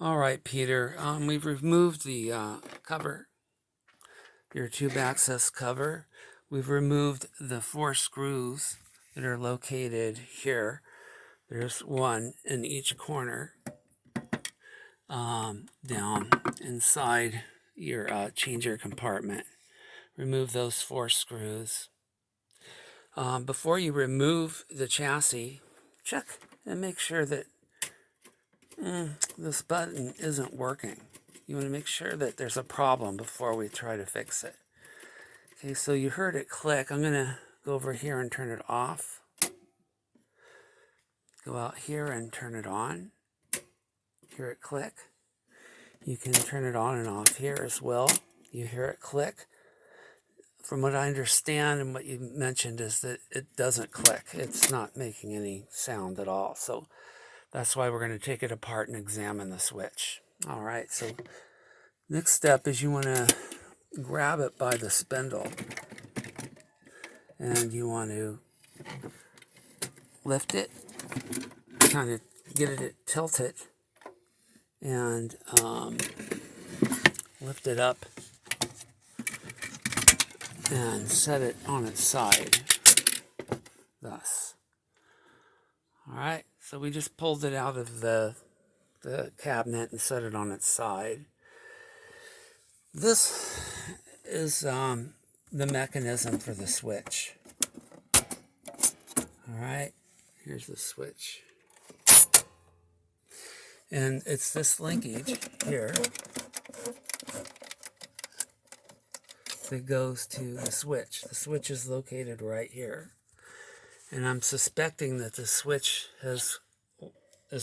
All right, Peter. We've removed the cover, your tube access cover. We've removed the 4 screws that are located here. There's one in each corner down inside your changer compartment. Remove those 4 screws. Before you remove the chassis, check and make sure that this button isn't working. You want to make sure that there's a problem before we try to fix it. Okay, so you heard it click. I'm going to go over here and turn it off. Go out here and turn it on. Hear it click. You can turn it on and off here as well. You hear it click. From what I understand and what you mentioned is that it doesn't click. It's not making any sound at all. So that's why we're going to take it apart and examine the switch. All right, so next step is you want to grab it by the spindle and you want to lift it, kind of get it tilted and lift it up and set it on its side, thus. All right, so we just pulled it out of the cabinet and set it on its side. This is the mechanism for the switch. All right, here's the switch. And it's this linkage here that goes to the switch. The switch is located right here. And I'm suspecting that the switch is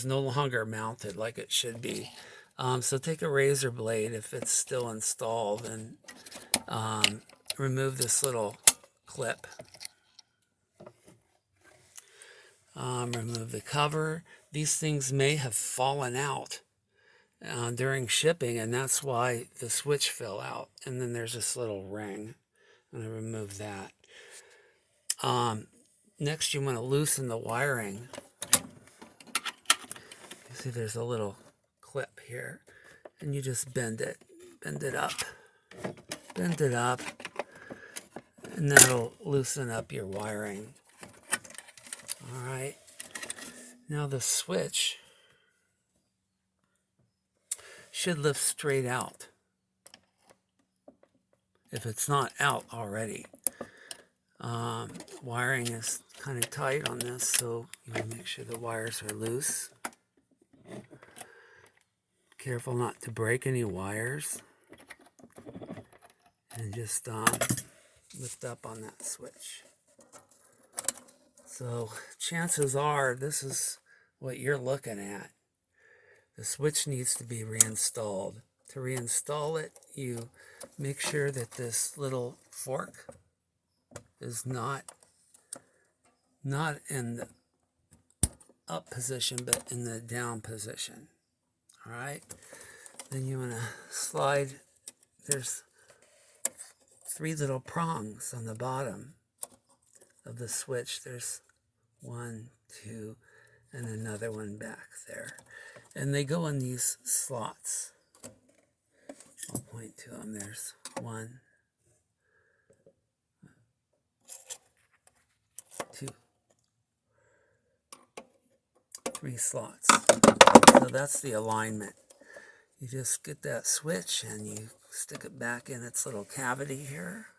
no longer mounted like it should be. So take a razor blade if it's still installed and remove this little clip. Remove the cover. These things may have fallen out during shipping, and that's why the switch fell out. And then there's this little ring. I'm going to remove that. Next, you want to loosen the wiring. You see there's a little clip here, and you just bend it up, and that'll loosen up your wiring. All right, now the switch should lift straight out if it's not out already. Wiring is kind of tight on this, so you want to make sure the wires are loose. Careful not to break any wires. And just lift up on that switch. So chances are this is what you're looking at. The switch needs to be reinstalled. To reinstall it, you make sure that this little fork is not in the up position, but in the down position. All right. Then you want to slide. There's 3 little prongs on the bottom of the switch. There's 1, 2, and another one back there. And they go in these slots. I'll point to them. There's 1, 2, 3 slots. So that's the alignment. You just get that switch and you stick it back in its little cavity here.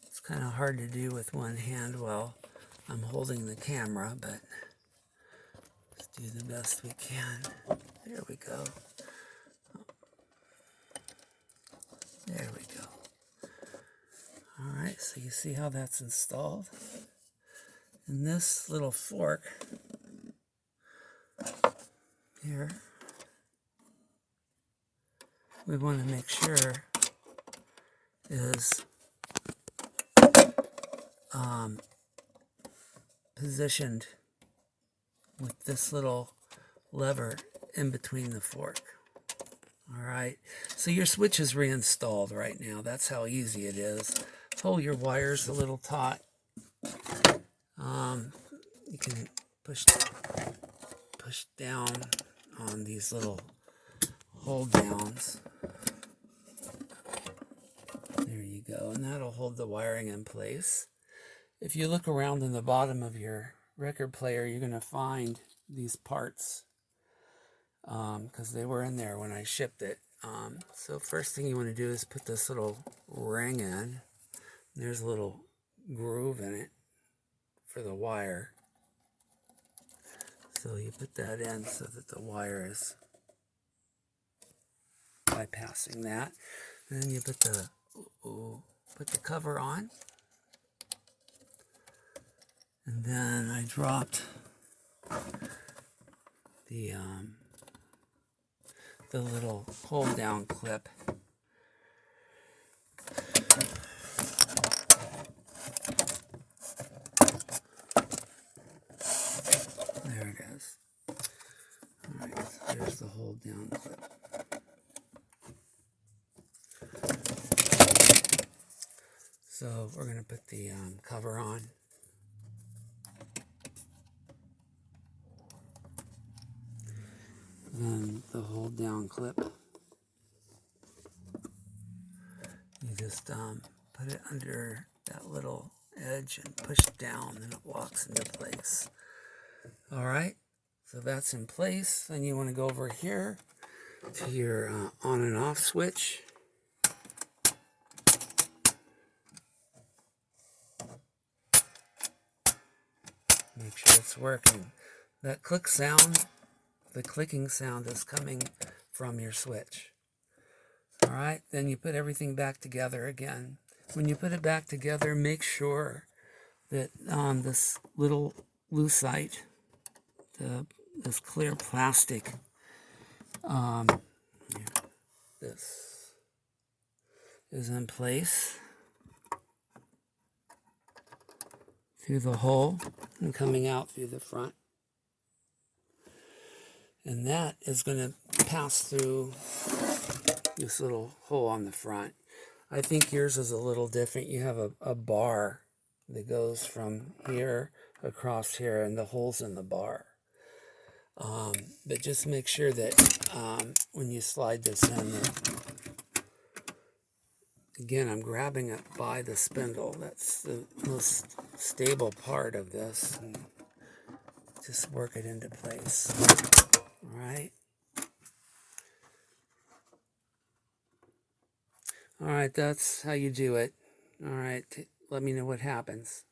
It's kind of hard to do with one hand while I'm holding the camera, but let's do the best we can. There we go. There we go. All right, so you see how that's installed? And this little fork here, we want to make sure is positioned with this little lever in between the fork. All right, so your switch is reinstalled right now. That's how easy it is. Pull your wires a little taut. You can push push down on these little hold downs. There you go, and that'll hold the wiring in place. If you look around in the bottom of your record player, you're going to find these parts because they were in there when I shipped it. So first thing you want to do is put this little ring in. There's a little groove in it for the wire. So you put that in so that the wire is bypassing that. And then you put the cover on. And then I dropped the little hold down clip. There it is. Alright, so there's the hold down clip. So we're going to put the cover on. Then the hold down clip. You just put it under that little edge and push it down, and it locks into place. Alright, so that's in place. Then you want to go over here to your on and off switch. Make sure it's working. That click sound, the clicking sound is coming from your switch. Alright, then you put everything back together again. When you put it back together, make sure that this little lucite, this clear plastic, this is in place through the hole and coming out through the front. And that is going to pass through this little hole on the front. I think yours is a little different. You have a bar that goes from here across here, and the hole's in the bar. But just make sure that when you slide this in, again, I'm grabbing it by the spindle. That's the most stable part of this. And just work it into place. All right. All right, that's how you do it. All right, let me know what happens.